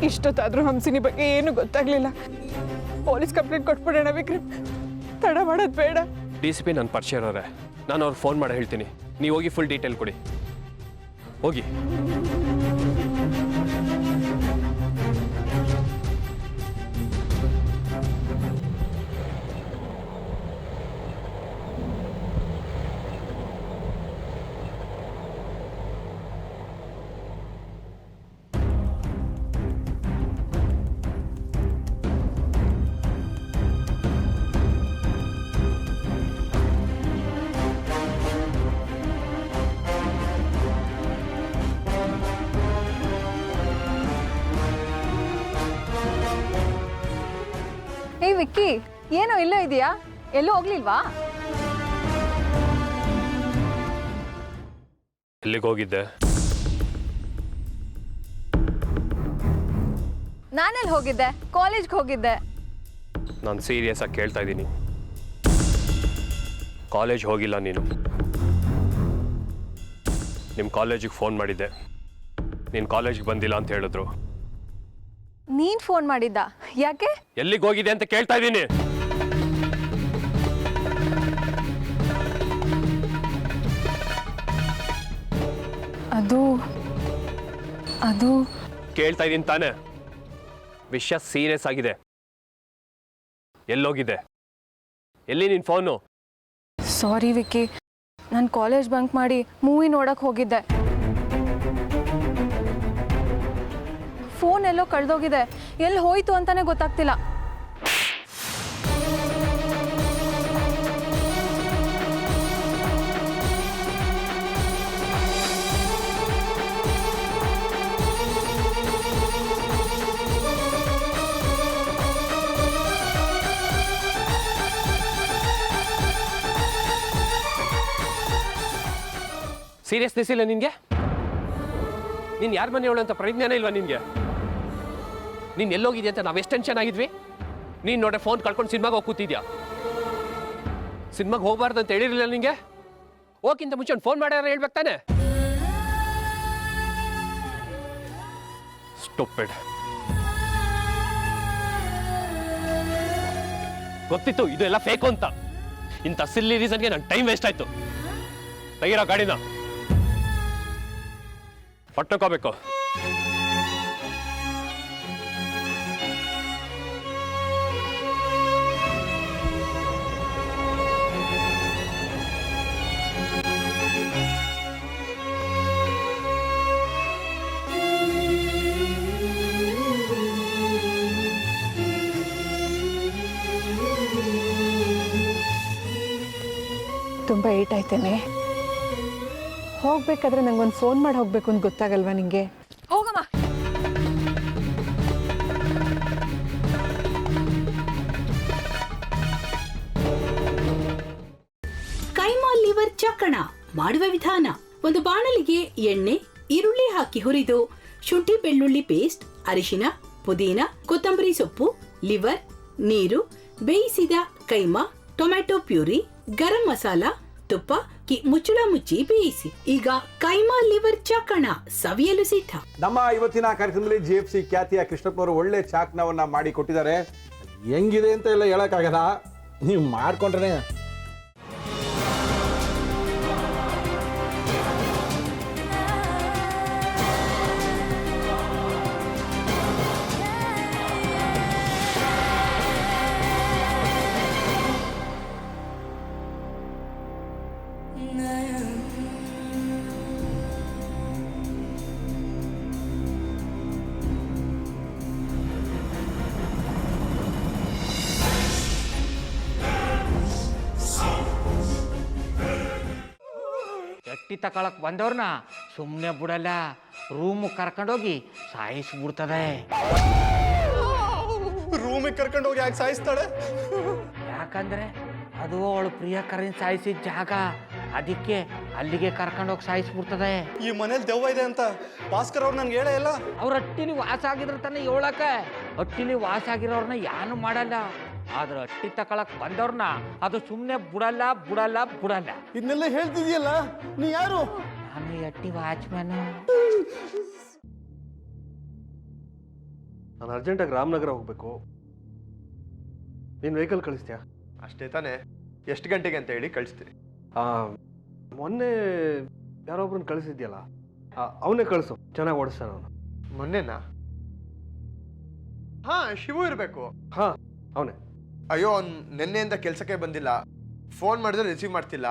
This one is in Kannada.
ಇಷ್ಟೊತ್ತಾದ್ರೂ ಹಂಸಿನಿ ಬಗ್ಗೆ ಏನು ಗೊತ್ತಾಗ್ಲಿಲ್ಲ. ಪೊಲೀಸ್ ಕಂಪ್ಲೇಂಟ್ ಕೊಟ್ಬಿಡೋಣ ವಿಕ್ರಮ್, ತಡ ಮಾಡೋದು ಬೇಡ. DCP ನನ್ನ ಪರಿಚಯ ಇರೋರೆ, ನಾನು ಅವ್ರು ಫೋನ್ ಮಾಡಿ ಹೇಳ್ತೀನಿ. ನೀವು ಹೋಗಿ ಫುಲ್ ಡೀಟೇಲ್ ಕೊಡಿ, ಹೋಗಿ. ಏಯ್ ವಿಕ್ಕಿ, ಏನೋ ಇಲ್ಲೋ ಇದೆಯಾ? ಎಲ್ಲೂ ಹೋಗ್ಲಿಲ್ವಾ? ಎಲ್ಲಿಗೆ ಹೋಗಿದ್ದೆ? ನಾನೆಲ್ಲಿ ಹೋಗಿದ್ದೆ? ಕಾಲೇಜ್ಗೆ ಹೋಗಿದ್ದೆ. ನಾನು ಸೀರಿಯಸ್ ಆಗಿ ಕೇಳ್ತಾ ಇದ್ದೀನಿ. ಕಾಲೇಜ್ ಹೋಗಿಲ್ಲ ನೀನು. ನಿಮ್ಮ ಕಾಲೇಜಿಗೆ ಫೋನ್ ಮಾಡಿದ್ದೆ, ನೀನು ಕಾಲೇಜಿಗೆ ಬಂದಿಲ್ಲ ಅಂತ ಹೇಳಿದ್ರು. ನೀನ್ ಫೋನ್ ಮಾಡಿದ್ದ? ಯಾಕೆ? ಎಲ್ಲಿಗೆ ಹೋಗಿದೆ ಅಂತ ಕೇಳ್ತಾ ಇದ್ದೀನಿ. ಅದು ಕೇಳ್ತಾ ಇದ್ದೀನಿ ತಾನೆ. ವಿಷಯ ಸೀರಿಯಸ್ ಆಗಿದೆ. ಎಲ್ಲೋಗಿದೆ? ಎಲ್ಲಿ ನಿನ್ ಫೋನು? ಸಾರಿ ವಿಕ್ಕಿ, ನಾನು ಕಾಲೇಜ್ ಬಂಕ್ ಮಾಡಿ ಮೂವಿ ನೋಡಕ್ ಹೋಗಿದ್ದೆ. ಫೋನ್ ಎಲ್ಲೋ ಕಳೆದೋಗಿದೆ, ಎಲ್ಲಿ ಹೋಯ್ತು ಅಂತಾನೆ ಗೊತ್ತಾಗ್ತಿಲ್ಲ. ಸೀರಿಯಸ್ನೆಸ್ ಇಲ್ಲ ನಿನ್ಗೆ? ನೀನ್ ಯಾರ ಮನೆಯವಳು ಅಂತ ಪ್ರಜ್ಞಾನ ಇಲ್ವಾ ನಿನ್ಗೆ? ನೀನ್ ಎಲ್ಲೋಗಿದ್ಯಾ ಅಂತ ನಾವೆಷ್ಟು ಟೆನ್ಷನ್ ಆಗಿದ್ವಿ. ನೀನ್ ನೋಡ್ರೆ ಫೋನ್ ಕಳ್ಕೊಂಡು ಸಿನಿಮಾಗೆ ಹೋಗಿ ಕೂತಿದ್ಯಾ. ಸಿನಿಮಾಗೆ ಹೋಗ್ಬಾರ್ದು ಅಂತ ಹೇಳಿರಲಿಲ್ಲ ನಿಂಗೆ? ಹೋಗಿಂತ ಮುಂಚೆ ಒಂದು ಫೋನ್ ಮಾಡ್ಯಾರ ಹೇಳ್ಬೇಕು ತಾನೆ. ಸ್ಟುಪಿಡ್. ಗೊತ್ತಿತ್ತು ಇದೆಲ್ಲ ಫೇಕು ಅಂತ. ಇಂಥ ಸಿಲ್ಲಿ ರೀಸನ್ಗೆ ನನ್ನ ಟೈಮ್ ವೇಸ್ಟ್ ಆಯ್ತು. ತೆಗೀರೋ ಗಾಡಿನ, ಪಟ್ಟಕೋಬೇಕು. ತುಂಬ ಏಟ್ ಆಯ್ತೇನೆ. ಹೋಗ್ಬೇಕಾದ್ರೆ ನಂಗೊಂದು ಫೋನ್ ಮಾಡಿ ಹೋಗ್ಬೇಕು ಅಂತ ಗೊತ್ತಾಗಲ್ವಾ ನಿಂಗೆ? ಹೋಗಮ್ಮ. ಕೈಮಾ ಲಿವರ್ ಚಕ್ಕಣ ಮಾಡುವ ವಿಧಾನ: ಒಂದು ಬಾಣಲಿಗೆ ಎಣ್ಣೆ, ಈರುಳ್ಳಿ ಹಾಕಿ ಹುರಿದು ಶುಂಠಿ ಬೆಳ್ಳುಳ್ಳಿ ಪೇಸ್ಟ್, ಅರಿಶಿನ, ಪುದೀನ, ಕೊತ್ತಂಬರಿ ಸೊಪ್ಪು, ಲಿವರ್, ನೀರು, ಬೇಯಿಸಿದ ಕೈಮಾ, ಟೊಮ್ಯಾಟೊ ಪ್ಯೂರಿ, ಗರಂ ಮಸಾಲ, ತುಪ್ಪ ಮುಚ್ಚಳ ಮುಚ್ಚಿ ಬೇಯಿಸಿ. ಈಗ ಕೈಮಾ ಲಿವರ್ ಚಾಕಣ ಸವಿಯಲು ಸಿದ್ಧ. ನಮ್ಮ ಇವತ್ತಿನ ಕಾರ್ಯಕ್ರಮದಲ್ಲಿ GFC ಖ್ಯಾತಿಯ ಕೃಷ್ಣಪ್ಪನವರು ಒಳ್ಳೆ ಚಾಕ್ನವನ್ನ ಮಾಡಿ ಕೊಟ್ಟಿದ್ದಾರೆ. ಹೆಂಗಿದೆ ಅಂತ ಎಲ್ಲ ಹೇಳಕ್ಕಾಗಲ್ಲ, ನೀವು ಮಾಡ್ಕೊಂಡ್ರೆ. ಎಟ್ಟಿ ತಕೊಳಕ್ ಬಂದವ್ರನ್ನ ಸುಮ್ಮನೆ ಬಿಡಲ್ಲ, ರೂಮ್ ಕರ್ಕೊಂಡೋಗಿ ಸಾಯಿಸ್ಬಿಡ್ತದೆ. ರೂಮಿಗೆ ಕರ್ಕೊಂಡೋಗಿ ಯಾಕೆ ಸಾಯಿಸ್ತಾಳೆ? ಯಾಕಂದ್ರೆ ಅದು ಅವಳು ಪ್ರಿಯಕರನ್ ಸಾಯಿಸಿದ ಜಾಗ, ಅದಕ್ಕೆ ಅಲ್ಲಿಗೆ ಕರ್ಕೊಂಡೋಗಿ ಸಾಯಿಸ್ಬಿಡ್ತದೆ. ಈ ಮನೇಲಿ ದೆವ್ವ ಇದೆ ಅಂತ ಭಾಸ್ಕರ್ ಅವ್ರು ನನ್ಗೆ ಹೇಳೇ ಇಲ್ಲ. ಅವ್ರ ಹಟ್ಟಿಲಿ ವಾಸ ಆಗಿದ್ರ ತಾನೆ ಹೇಳಕ. ಹಟ್ಟಿಲಿ ವಾಸ ಆಗಿರೋರ್ನ ಏನು ಮಾಡಲ್ಲ, ಆದ್ರೆ ಹಟ್ಟಿ ತಕೊಳಕ್ ಬಂದವ್ರನ್ನ ಅದು ಸುಮ್ಮನೆ ಬಿಡಲ್ಲ ಬಿಡಲ್ಲ ಬಿಡಲ್ಲ. ಇದನ್ನೆಲ್ಲ ಹೇಳ್ತಿದ್ಯಲ್ಲ, ನೀ ಯಾರು? ನಾನು ಹಟ್ಟಿ ವಾಚ್ಮ್ಯಾನ್. ನಾನು ಅರ್ಜೆಂಟಾಗಿ ರಾಮನಗರ ಹೋಗಬೇಕು. ನೀನು ವೆಹಿಕಲ್ ಕಳಿಸ್ತೀಯಾ? ಅಷ್ಟೇ ತಾನೇ. ಎಷ್ಟು ಗಂಟೆಗೆ ಅಂತ ಹೇಳಿ ಕಳಿಸ್ತೀನಿ. ಮೊನ್ನೆ ಯಾರೊಬ್ರನ್ನ ಕಳಿಸಿದ್ಯಲ್ಲ, ಅವನೇ ಕಳಿಸು, ಚೆನ್ನಾಗಿ ಓಡಿಸ್ತಾನೆ ಅವನು. ಮೊನ್ನೆನಾ? ಹಾಂ, ಶಿವು ಇರಬೇಕು. ಹಾಂ, ಅವನೇ. ಅಯ್ಯೋ, ಅವ್ನು ನಿನ್ನೆಯಿಂದ ಕೆಲಸಕ್ಕೆ ಬಂದಿಲ್ಲ. ಫೋನ್ ಮಾಡಿದ್ರೆ ರಿಸೀವ್ ಮಾಡ್ತಿಲ್ಲ.